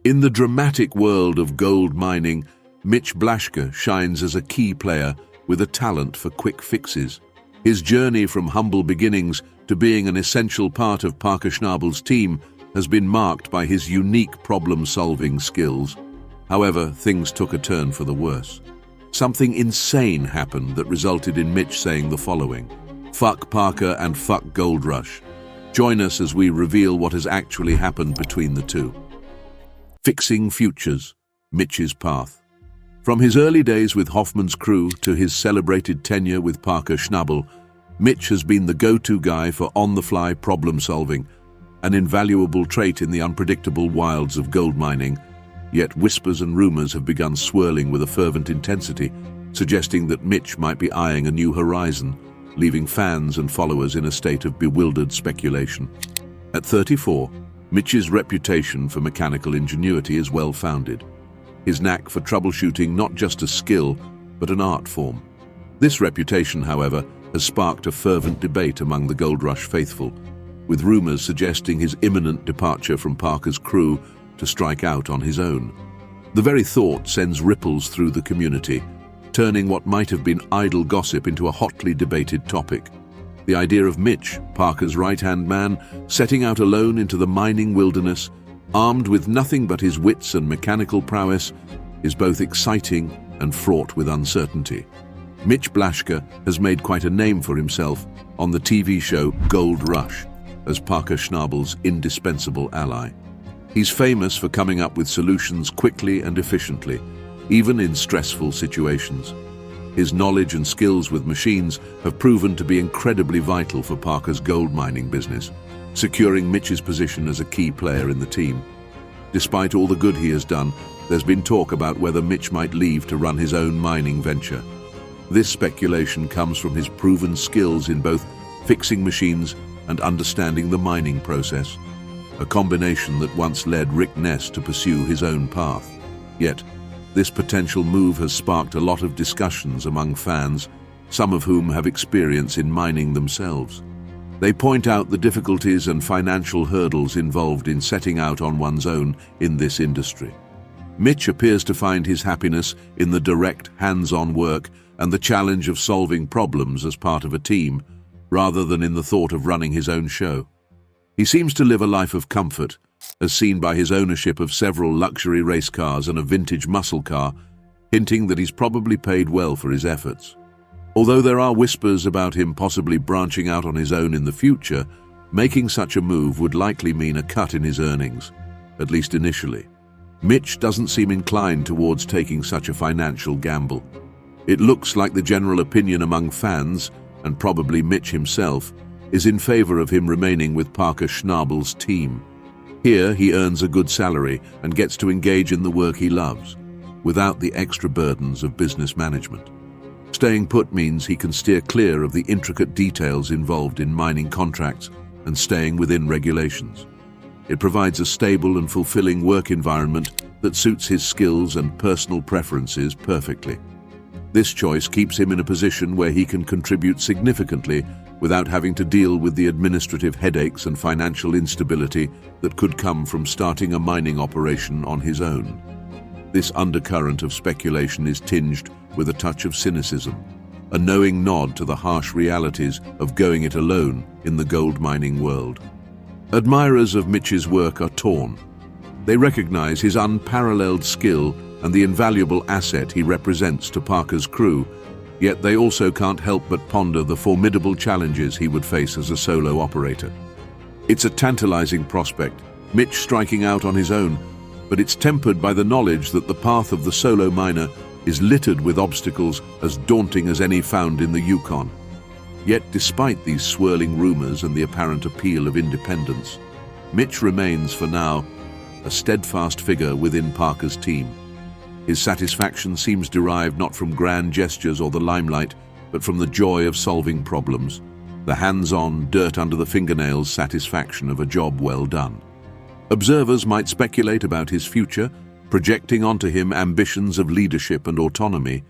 In the dramatic world of gold mining, Mitch Blaschke shines as a key player with a talent for quick fixes. His journey from humble beginnings to being an essential part of Parker Schnabel's team has been marked by his unique problem-solving skills. However, things took a turn for the worse. Something insane happened that resulted in Mitch saying the following: "Fuck Parker and fuck Gold Rush." Join us as we reveal what has actually happened between the two. Fixing futures, Mitch's path. From his early days with Hoffman's crew to his celebrated tenure with Parker Schnabel, Mitch has been the go-to guy for on-the-fly problem-solving, an invaluable trait in the unpredictable wilds of gold mining. Yet whispers and rumors have begun swirling with a fervent intensity, suggesting that Mitch might be eyeing a new horizon, leaving fans and followers in a state of bewildered speculation. At 34, Mitch's reputation for mechanical ingenuity is well-founded. His knack for troubleshooting not just a skill, but an art form. This reputation, however, has sparked a fervent debate among the Gold Rush faithful, with rumors suggesting his imminent departure from Parker's crew to strike out on his own. The very thought sends ripples through the community, turning what might have been idle gossip into a hotly debated topic. The idea of Mitch, Parker's right-hand man, setting out alone into the mining wilderness, armed with nothing but his wits and mechanical prowess, is both exciting and fraught with uncertainty. Mitch Blaschke has made quite a name for himself on the TV show Gold Rush as Parker Schnabel's indispensable ally. He's famous for coming up with solutions quickly and efficiently, even in stressful situations. His knowledge and skills with machines have proven to be incredibly vital for Parker's gold mining business, securing Mitch's position as a key player in the team. Despite all the good he has done, there's been talk about whether Mitch might leave to run his own mining venture. This speculation comes from his proven skills in both fixing machines and understanding the mining process, a combination that once led Rick Ness to pursue his own path. Yet, this potential move has sparked a lot of discussions among fans, some of whom have experience in mining themselves. They point out the difficulties and financial hurdles involved in setting out on one's own in this industry. Mitch appears to find his happiness in the direct, hands-on work and the challenge of solving problems as part of a team, rather than in the thought of running his own show. He seems to live a life of comfort, as seen by his ownership of several luxury race cars and a vintage muscle car, hinting that he's probably paid well for his efforts. Although there are whispers about him possibly branching out on his own in the future, making such a move would likely mean a cut in his earnings, at least initially. Mitch doesn't seem inclined towards taking such a financial gamble. It looks like the general opinion among fans, and probably Mitch himself, is in favor of him remaining with Parker Schnabel's team. Here he earns a good salary and gets to engage in the work he loves, without the extra burdens of business management. Staying put means he can steer clear of the intricate details involved in mining contracts and staying within regulations. It provides a stable and fulfilling work environment that suits his skills and personal preferences perfectly. This choice keeps him in a position where he can contribute significantly without having to deal with the administrative headaches and financial instability that could come from starting a mining operation on his own. This undercurrent of speculation is tinged with a touch of cynicism, a knowing nod to the harsh realities of going it alone in the gold mining world. Admirers of Mitch's work are torn. They recognize his unparalleled skill and the invaluable asset he represents to Parker's crew, yet they also can't help but ponder the formidable challenges he would face as a solo operator. It's a tantalizing prospect, Mitch striking out on his own, but it's tempered by the knowledge that the path of the solo miner is littered with obstacles as daunting as any found in the Yukon. Yet despite these swirling rumors and the apparent appeal of independence, Mitch remains, for now, a steadfast figure within Parker's team. His satisfaction seems derived not from grand gestures or the limelight, but from the joy of solving problems, the hands-on, dirt-under-the-fingernails satisfaction of a job well done. Observers might speculate about his future, projecting onto him ambitions of leadership and autonomy,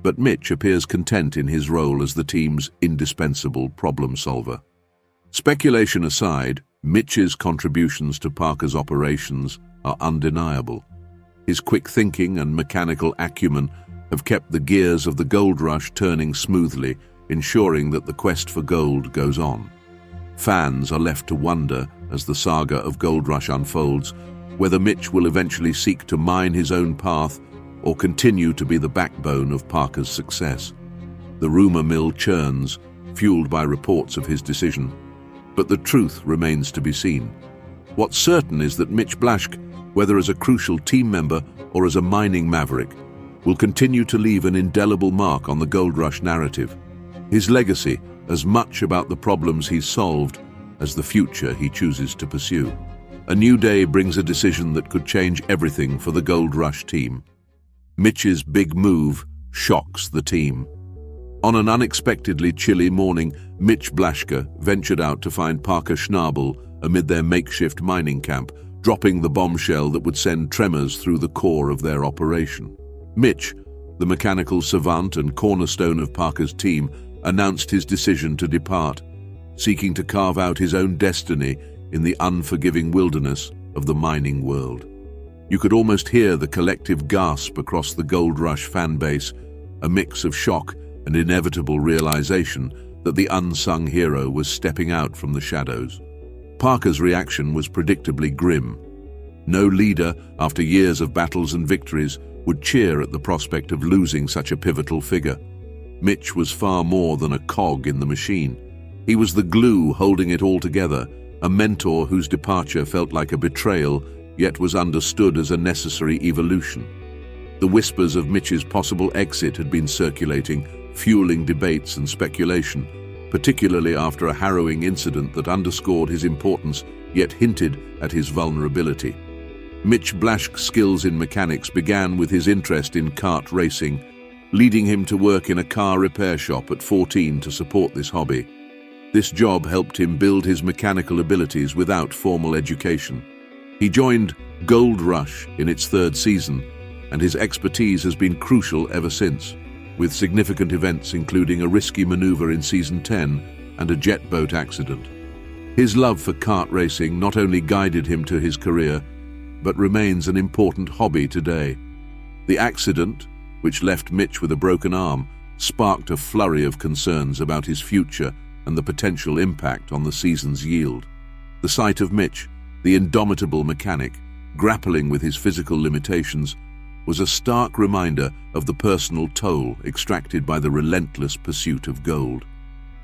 but Mitch appears content in his role as the team's indispensable problem solver. Speculation aside, Mitch's contributions to Parker's operations are undeniable. His quick thinking and mechanical acumen have kept the gears of the gold rush turning smoothly, ensuring that the quest for gold goes on. Fans are left to wonder, as the saga of Gold Rush unfolds, whether Mitch will eventually seek to mine his own path or continue to be the backbone of Parker's success. The rumor mill churns, fueled by reports of his decision, but the truth remains to be seen. What's certain is that Mitch Blaschke, whether as a crucial team member or as a mining maverick, will continue to leave an indelible mark on the Gold Rush narrative. His legacy, as much about the problems he's solved as the future he chooses to pursue. A new day brings a decision that could change everything for the Gold Rush team. Mitch's big move shocks the team. On an unexpectedly chilly morning, Mitch Blaschke ventured out to find Parker Schnabel amid their makeshift mining camp, dropping the bombshell that would send tremors through the core of their operation. Mitch, the mechanical savant and cornerstone of Parker's team, announced his decision to depart, seeking to carve out his own destiny in the unforgiving wilderness of the mining world. You could almost hear the collective gasp across the Gold Rush fan base, a mix of shock and inevitable realization that the unsung hero was stepping out from the shadows. Parker's reaction was predictably grim. No leader, after years of battles and victories, would cheer at the prospect of losing such a pivotal figure. Mitch was far more than a cog in the machine. He was the glue holding it all together, a mentor whose departure felt like a betrayal, yet was understood as a necessary evolution. The whispers of Mitch's possible exit had been circulating, fueling debates and speculation, particularly after a harrowing incident that underscored his importance yet hinted at his vulnerability. Mitch Blaschke's skills in mechanics began with his interest in kart racing, leading him to work in a car repair shop at 14 to support this hobby. This job helped him build his mechanical abilities without formal education. He joined Gold Rush in its third season, and his expertise has been crucial ever since, with significant events including a risky maneuver in Season 10 and a jet boat accident. His love for kart racing not only guided him to his career, but remains an important hobby today. The accident, which left Mitch with a broken arm, sparked a flurry of concerns about his future and the potential impact on the season's yield. The sight of Mitch, the indomitable mechanic, grappling with his physical limitations, was a stark reminder of the personal toll extracted by the relentless pursuit of gold.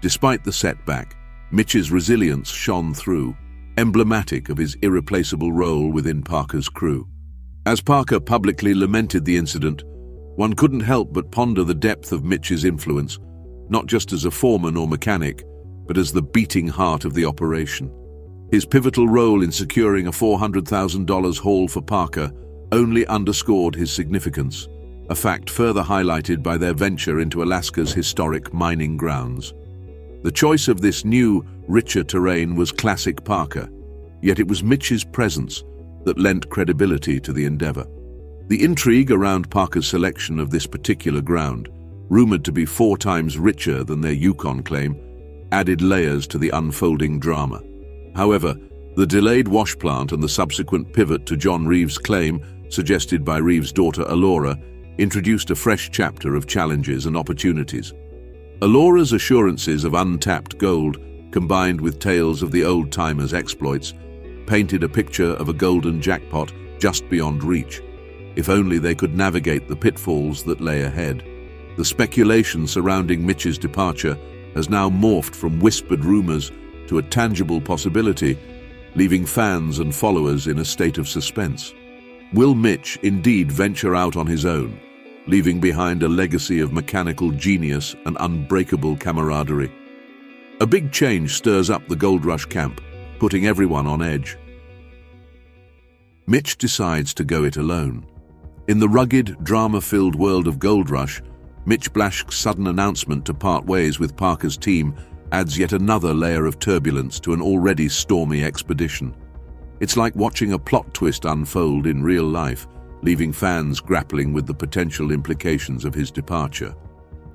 Despite the setback, Mitch's resilience shone through, emblematic of his irreplaceable role within Parker's crew. As Parker publicly lamented the incident, one couldn't help but ponder the depth of Mitch's influence, not just as a foreman or mechanic, but as the beating heart of the operation. His pivotal role in securing a $400,000 haul for Parker only underscored his significance, a fact further highlighted by their venture into Alaska's historic mining grounds. The choice of this new, richer terrain was classic Parker, yet it was Mitch's presence that lent credibility to the endeavor. The intrigue around Parker's selection of this particular ground, rumored to be 4 times richer than their Yukon claim, added layers to the unfolding drama. However, the delayed wash plant and the subsequent pivot to John Reeves' claim, suggested by Reeves' daughter Alora, introduced a fresh chapter of challenges and opportunities. Alora's assurances of untapped gold, combined with tales of the old-timers' exploits, painted a picture of a golden jackpot just beyond reach, if only they could navigate the pitfalls that lay ahead. The speculation surrounding Mitch's departure has now morphed from whispered rumors to a tangible possibility, leaving fans and followers in a state of suspense. Will Mitch indeed venture out on his own, leaving behind a legacy of mechanical genius and unbreakable camaraderie? A big change stirs up the Gold Rush camp, putting everyone on edge. Mitch decides to go it alone. In the rugged, drama-filled world of Gold Rush, Mitch Blaschke's sudden announcement to part ways with Parker's team adds yet another layer of turbulence to an already stormy expedition. It's like watching a plot twist unfold in real life, leaving fans grappling with the potential implications of his departure.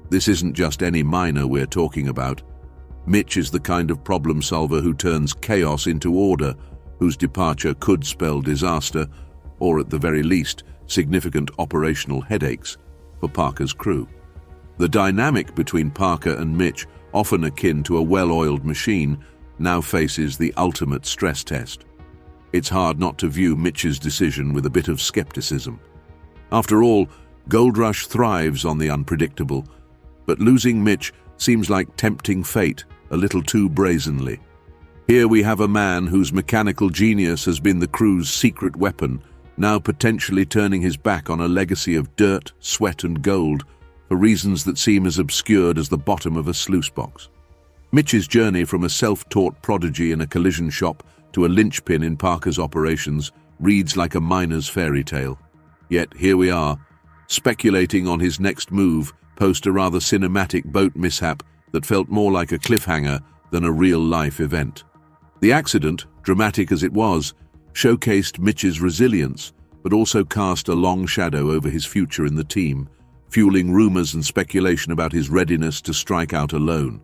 This isn't just any miner we're talking about. Mitch is the kind of problem solver who turns chaos into order, whose departure could spell disaster, or at the very least, significant operational headaches for Parker's crew. The dynamic between Parker and Mitch, often akin to a well-oiled machine, now faces the ultimate stress test. It's hard not to view Mitch's decision with a bit of skepticism. After all, Gold Rush thrives on the unpredictable, but losing Mitch seems like tempting fate a little too brazenly. Here we have a man whose mechanical genius has been the crew's secret weapon, now potentially turning his back on a legacy of dirt, sweat and gold for reasons that seem as obscured as the bottom of a sluice box. Mitch's journey from a self-taught prodigy in a collision shop to a linchpin in Parker's operations reads like a miner's fairy tale. Yet here we are, speculating on his next move post a rather cinematic boat mishap that felt more like a cliffhanger than a real-life event. The accident, dramatic as it was, showcased Mitch's resilience, but also cast a long shadow over his future in the team, fueling rumors and speculation about his readiness to strike out alone.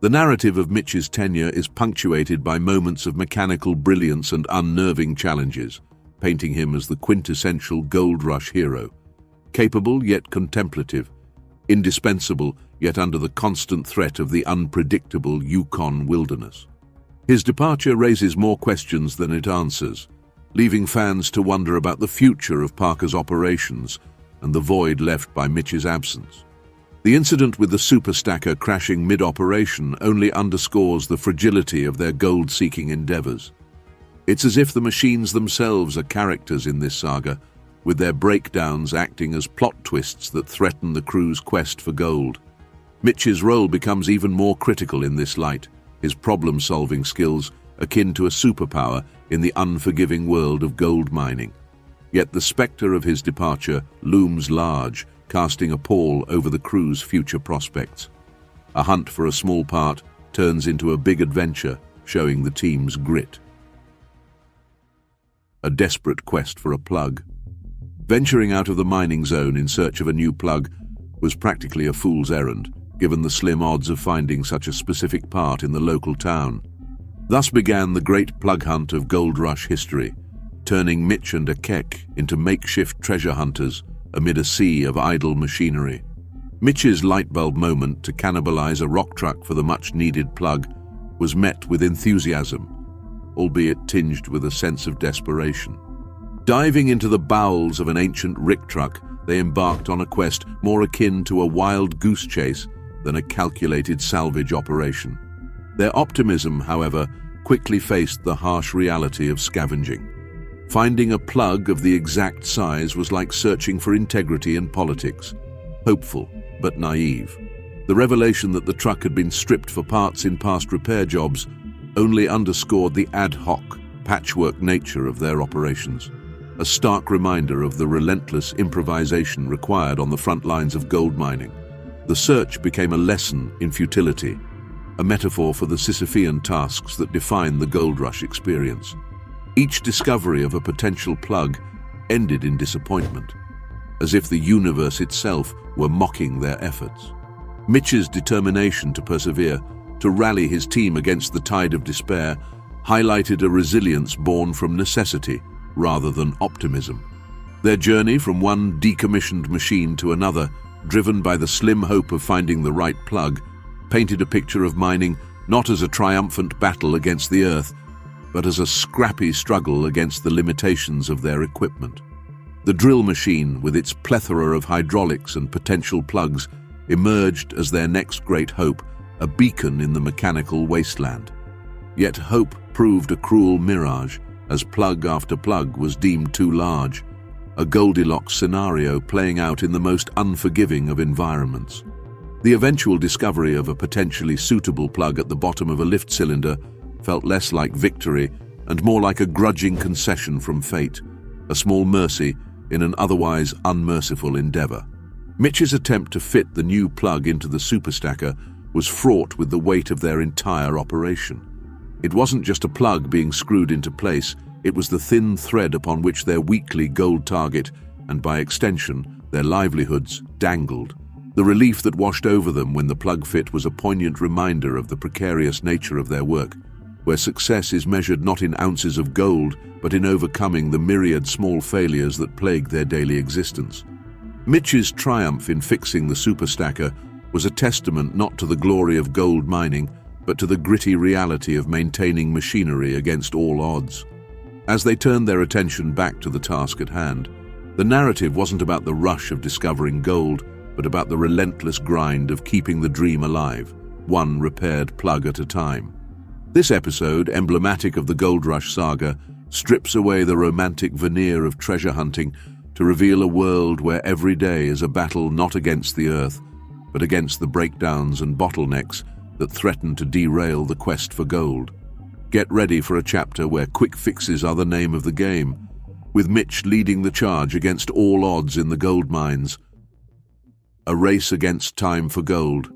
The narrative of Mitch's tenure is punctuated by moments of mechanical brilliance and unnerving challenges, painting him as the quintessential Gold Rush hero. Capable yet contemplative, indispensable yet under the constant threat of the unpredictable Yukon wilderness. His departure raises more questions than it answers, leaving fans to wonder about the future of Parker's operations and the void left by Mitch's absence. The incident with the super stacker crashing mid-operation only underscores the fragility of their gold-seeking endeavors. It's as if the machines themselves are characters in this saga, with their breakdowns acting as plot twists that threaten the crew's quest for gold. Mitch's role becomes even more critical in this light, his problem-solving skills akin to a superpower in the unforgiving world of gold mining. Yet the specter of his departure looms large, casting a pall over the crew's future prospects. A hunt for a small part turns into a big adventure, showing the team's grit. A desperate quest for a plug. Venturing out of the mining zone in search of a new plug was practically a fool's errand, given the slim odds of finding such a specific part in the local town. Thus began the great plug hunt of Gold Rush history, turning Mitch and Akek into makeshift treasure hunters amid a sea of idle machinery. Mitch's lightbulb moment to cannibalize a rock truck for the much-needed plug was met with enthusiasm, albeit tinged with a sense of desperation. Diving into the bowels of an ancient rick truck, they embarked on a quest more akin to a wild goose chase than a calculated salvage operation. Their optimism, however, quickly faced the harsh reality of scavenging. Finding a plug of the exact size was like searching for integrity in politics, hopeful but naive. The revelation that the truck had been stripped for parts in past repair jobs only underscored the ad hoc, patchwork nature of their operations, a stark reminder of the relentless improvisation required on the front lines of gold mining. The search became a lesson in futility, a metaphor for the Sisyphean tasks that define the Gold Rush experience. Each discovery of a potential plug ended in disappointment, as if the universe itself were mocking their efforts. Mitch's determination to persevere, to rally his team against the tide of despair, highlighted a resilience born from necessity rather than optimism. Their journey from one decommissioned machine to another, driven by the slim hope of finding the right plug, painted a picture of mining not as a triumphant battle against the earth, but as a scrappy struggle against the limitations of their equipment. The drill machine, with its plethora of hydraulics and potential plugs, emerged as their next great hope, a beacon in the mechanical wasteland. Yet hope proved a cruel mirage, as plug after plug was deemed too large, a Goldilocks scenario playing out in the most unforgiving of environments. The eventual discovery of a potentially suitable plug at the bottom of a lift cylinder felt less like victory and more like a grudging concession from fate, a small mercy in an otherwise unmerciful endeavor. Mitch's attempt to fit the new plug into the superstacker was fraught with the weight of their entire operation. It wasn't just a plug being screwed into place, it was the thin thread upon which their weekly gold target, and by extension, their livelihoods, dangled. The relief that washed over them when the plug fit was a poignant reminder of the precarious nature of their work, where success is measured not in ounces of gold, but in overcoming the myriad small failures that plague their daily existence. Mitch's triumph in fixing the superstacker was a testament not to the glory of gold mining, but to the gritty reality of maintaining machinery against all odds. As they turned their attention back to the task at hand, the narrative wasn't about the rush of discovering gold, but about the relentless grind of keeping the dream alive, one repaired plug at a time. This episode, emblematic of the Gold Rush saga, strips away the romantic veneer of treasure hunting to reveal a world where every day is a battle not against the earth, but against the breakdowns and bottlenecks that threaten to derail the quest for gold. Get ready for a chapter where quick fixes are the name of the game, with Mitch leading the charge against all odds in the gold mines. A race against time for gold.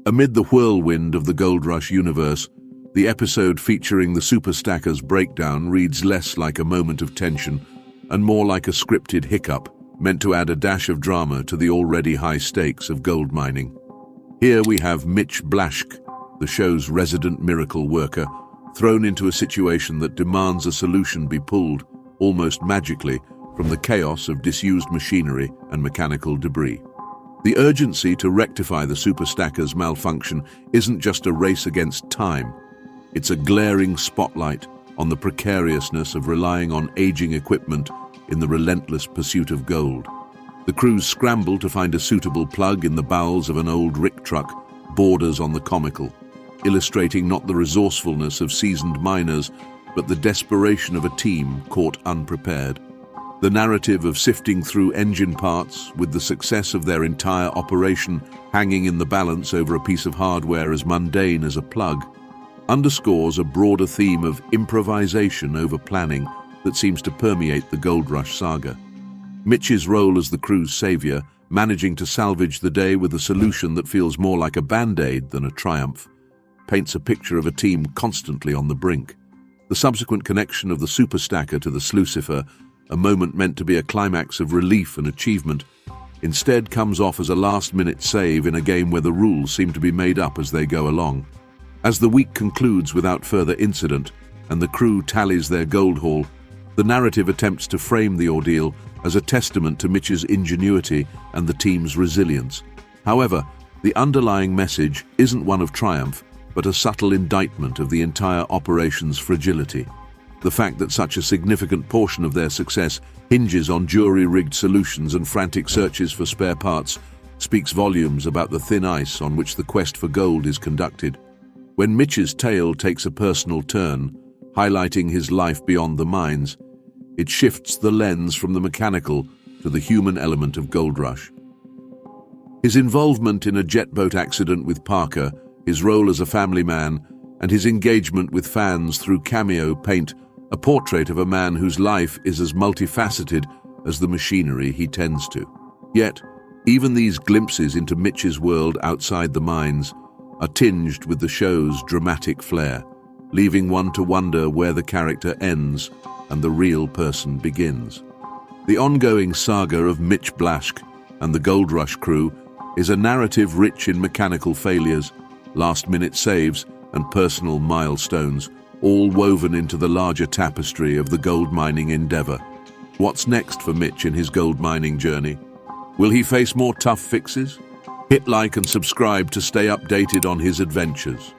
Amid the whirlwind of the Gold Rush universe, the episode featuring the superstacker's breakdown reads less like a moment of tension and more like a scripted hiccup meant to add a dash of drama to the already high stakes of gold mining. Here we have Mitch Blaschke, the show's resident miracle worker, thrown into a situation that demands a solution be pulled, almost magically, from the chaos of disused machinery and mechanical debris. The urgency to rectify the superstacker's malfunction isn't just a race against time. It's a glaring spotlight on the precariousness of relying on aging equipment in the relentless pursuit of gold. The crew's scramble to find a suitable plug in the bowels of an old rick truck borders on the comical, illustrating not the resourcefulness of seasoned miners, but the desperation of a team caught unprepared. The narrative of sifting through engine parts, with the success of their entire operation hanging in the balance over a piece of hardware as mundane as a plug, underscores a broader theme of improvisation over planning that seems to permeate the Gold Rush saga. Mitch's role as the crew's savior, managing to salvage the day with a solution that feels more like a band-aid than a triumph, paints a picture of a team constantly on the brink. The subsequent connection of the superstacker to the Slucifer, a moment meant to be a climax of relief and achievement, instead comes off as a last-minute save in a game where the rules seem to be made up as they go along. As the week concludes without further incident and the crew tallies their gold haul, the narrative attempts to frame the ordeal as a testament to Mitch's ingenuity and the team's resilience. However, the underlying message isn't one of triumph, but a subtle indictment of the entire operation's fragility. The fact that such a significant portion of their success hinges on jury-rigged solutions and frantic searches for spare parts speaks volumes about the thin ice on which the quest for gold is conducted. When Mitch's tale takes a personal turn, highlighting his life beyond the mines, it shifts the lens from the mechanical to the human element of Gold Rush. His involvement in a jet boat accident with Parker, his role as a family man, and his engagement with fans through cameo paint a portrait of a man whose life is as multifaceted as the machinery he tends to. Yet, even these glimpses into Mitch's world outside the mines are tinged with the show's dramatic flair, leaving one to wonder where the character ends and the real person begins. The ongoing saga of Mitch Blaschke and the Gold Rush crew is a narrative rich in mechanical failures, last-minute saves, and personal milestones, all woven into the larger tapestry of the gold mining endeavor. What's next for Mitch in his gold mining journey? Will he face more tough fixes? Hit like and subscribe to stay updated on his adventures.